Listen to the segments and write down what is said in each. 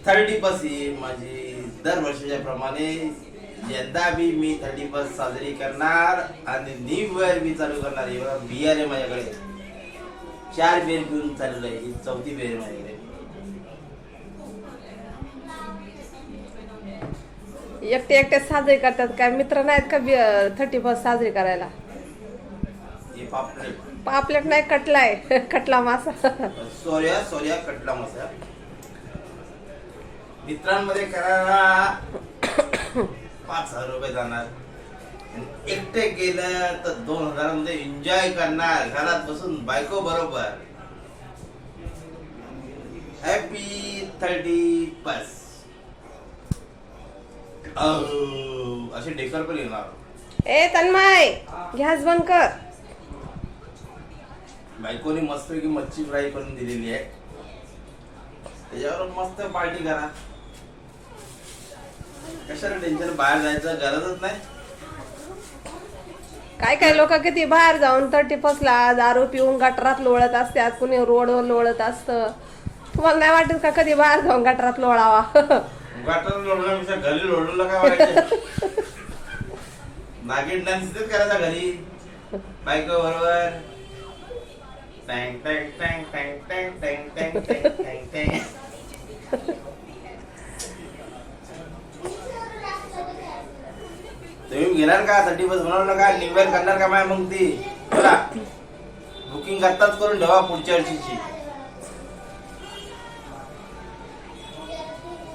31 ही माझी दरवर्षीच्या प्रमाणे यंदा बी मी 31 साजरी करणार आणि न्यू इयर बी चालू करणार. हे बघा बियर आहे माझ्याकडे, 4 बियर घेऊन चाललेलो आहे. ही 4थी बियर आहे माझ्याकडे. एकटे एकटे साजरी करतात काय? मित्र नाहीत का 31 साजरी करायला? हे पापलेट पापलेट नाही, कटलाय कटला मासा. सोर्या कटला मसा. मित्रांमध्ये करायला 5,000 रुपये जाणार. एकटे गेलं तर 2,000 मध्ये एन्जॉय करणार घरात बसून बायको बरोबर. हॅपी 31. असे डेकर पण येणार. ए तन्मय, गॅस बंद कर. बायकोनी मस्तपैकी मच्छी फ्राय करून दिलेली आहे, त्याच्यावर मस्त पार्टी करा. कशाला टेन्शन, बाहेर जायचं गरजच नाही. काय काय लोक किती बाहेर जाऊन 31 ला दारू पिऊन गटारात लोळत असतात, कुणी रोडवर लोळत असतं. तुम्हाला नाही वाटत का कधी बाहेर जाऊन गटारात लोळावा? गटारात लोळण्यापेक्षा घरी लोळलं काय वाटायचं? नागिन डान्स तिथेच करायचा घरी बायको बरोबर. टँग टँग टँग टँग टँग टँग टँग टँग टँग टँग. तुम्ही घेणार का 31 बनवलं का? न्यू इयर करणार का? मग ती बोला, बुकिंग आत्ताच करून ठेवा पुढच्या वर्षीची.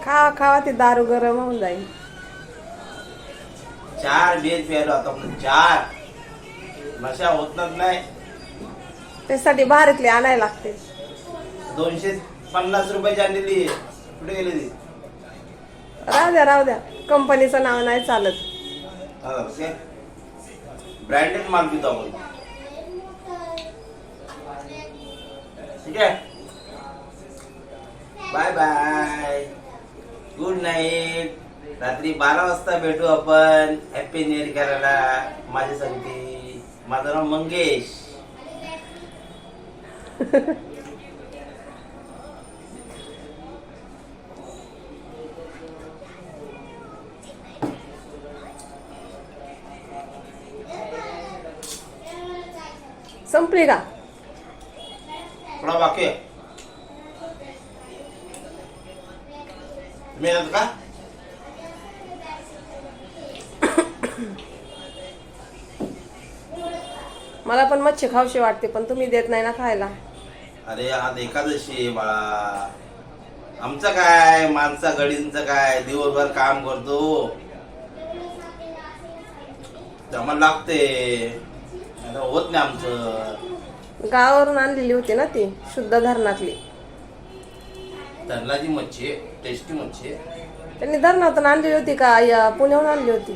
खावा ती दारू गरम होऊन जाईल. 4 बियर प्यायलो आता आपण. 4 नशा होत नाही. त्यासाठी बाहेरीतली आणायला लागते. 250 रुपयाची आणलेली. कुठे गेली ती? राहू द्या, कंपनीचं नाव नाही चालत. ब्रँडेड माल पितो आपण. ठीक आहे, बाय बाय, गुड नाईट. रात्री 12 वाजता भेटू आपण हॅपी न्यू इयर करायला. माझ्यासाठी. माझं नाव मंगेश. संपली का? थोडा बाकी आहे. तुम्ही येतात का? मला पण मच्छी खाऊशी वाटते, पण तुम्ही देत नाही ना खायला. अरे आज एकादशी आहे बाळा. आमचं काय, माणसा गडींचं काय, दिवसभर काम करतो, जमा लागते. होत नाही आमचं. गावावरून आणलेली होती ना ती, शुद्ध धरणातली. धरणाची मच्छी आहे, टेस्टी मच्छी आहे. त्यांनी धरणातून आणलेली होती का या पुण्याहून आणली होती?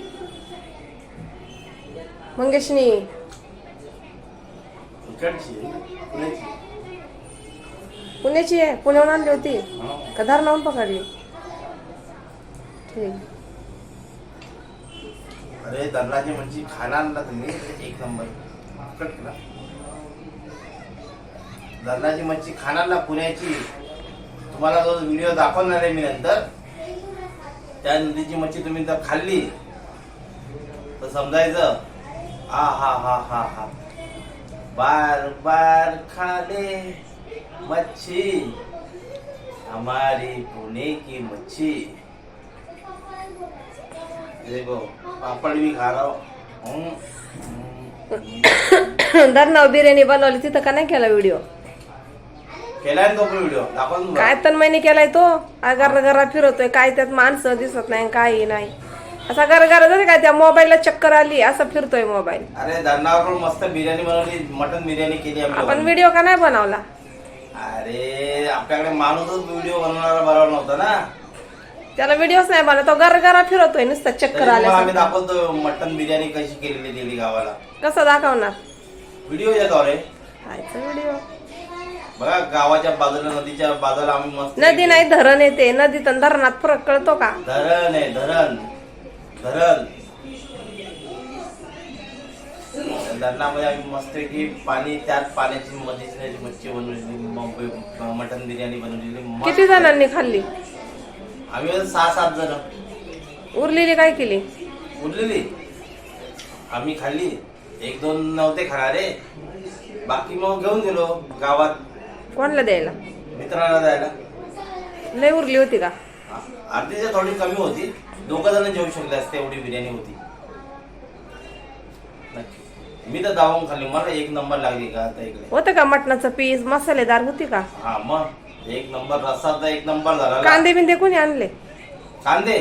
मंगेशनी इकडची आहे, पुण्याची. पुण्याची आहे, पुण्याहून आणली होती हो. का धरणाहून पकडली? ठीक. अरे धरणाची मच्छी खाणार ना तुम्ही, एक नंबर. कट करा. धरणाची मच्छी खाणार ना पुण्याची. तुम्हाला जो व्हिडिओ दाखवणार आहे मी नंतर, त्या नदीची मच्छी तुम्ही जर खाल्ली तर समजायचं हा हा हा हा हा, बार बार खाले मच्छी हमारी पुणे की मच्छी. देखो पापड़ भी खा रहा हूँ. धरणावर बिर्याणी बनवली तिथं का नाही केला व्हिडिओ? केलाय ना तो व्हिडिओ दाखवून. काय तन्मयने केलाय तो? घरा फिरवतोय काय, त्यात माणसं दिसत नाही काही नाही. असा घरा जरी काय त्या मोबाईलला चक्कर आली असं फिरतोय मोबाईल. अरे धरणावर पण मस्त बिर्याणी बनवली, मटन बिर्याणी केली आपण व्हिडिओ का नाही बनवला? अरे आपल्याकडे माणूसच व्हिडिओ बनवणारा बरोबर नव्हता ना. त्याला व्हिडिओच नाही बनवला, तो घरा फिरवतोय नुसतं चक्कर आम्ही आले. दाखवतो मटन बिर्याणी कशी केलेली दिली गावाला. कसं दाखवणार? व्हिडिओ येतो रे. खायचा व्हिडिओ बघा गावाच्या बाजूला, नदीच्या बाजूला आम्ही मस्त. नदी नाही धरण येते. नदीत आणि धरणात फरक कळतो का? धरण आहे, धरण. धरणामध्ये आम्ही मस्त की पाणी, त्यात पाण्याची मच्छी बनवलेली, मटन बिर्याणी बनवलेली. किती जणांनी खाल्ली? आम्ही होतो 6-7 जण. उरलेली काय केली? उरलेली आम्ही खाल्ली. 1-2 नव्हते खाणारे, बाकी मग घेऊन गेलो गावात कोणाला द्यायला? मित्रांना द्यायला. लय उरली होती का? अर्धीच्या थोडी कमी होती. 2 जण जेवू शकले असते, एवढी बिर्याणी होती. नक्की मी तर दावून खाल्ली. मला 1 नंबर लागली का आता इकडे. होतं का मटणाचं पीस? मसालेदार होती का? हा मग 1 नंबर. रस्सा तर 1 नंबर झाला. कांदे बिंदे कोणी आणले? कांदे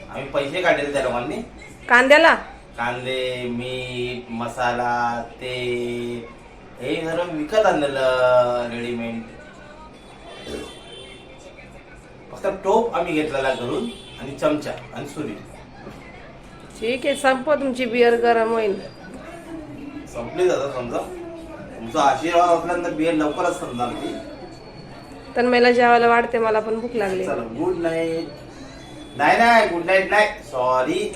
आम्ही पैसे काढले त्या लोकांनी. कांद्याला कांदे, मीठ, मसाला, तेल हे सर्व विकत आणलेलं रेडीमेड. फक्त टोप आम्ही घेतलेला घरून आणि चमचा आणि सुरी. ठीक आहे, संपवा तुमची बियर गरम होईल. संपली जातं समजा. तुमचा आशीर्वाद असल्यानंतर बियर लवकरच संपणार ती. तर मला जेवायला वाढते, मला पण भूक लागली. चला गुड नाईट. नाही गुड नाईट नाही, सॉरी.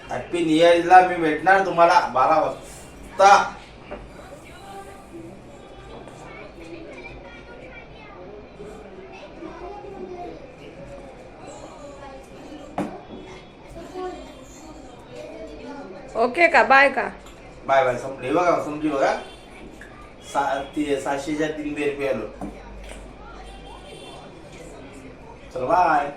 हॅपी न्यू इयरला मी भेटणार तुम्हाला 12 वाजता. ओके का? बाय का? Bye bye. संपली बघा, संपली बघा. 700च्या 3 बियर प्यालो. चल बाय.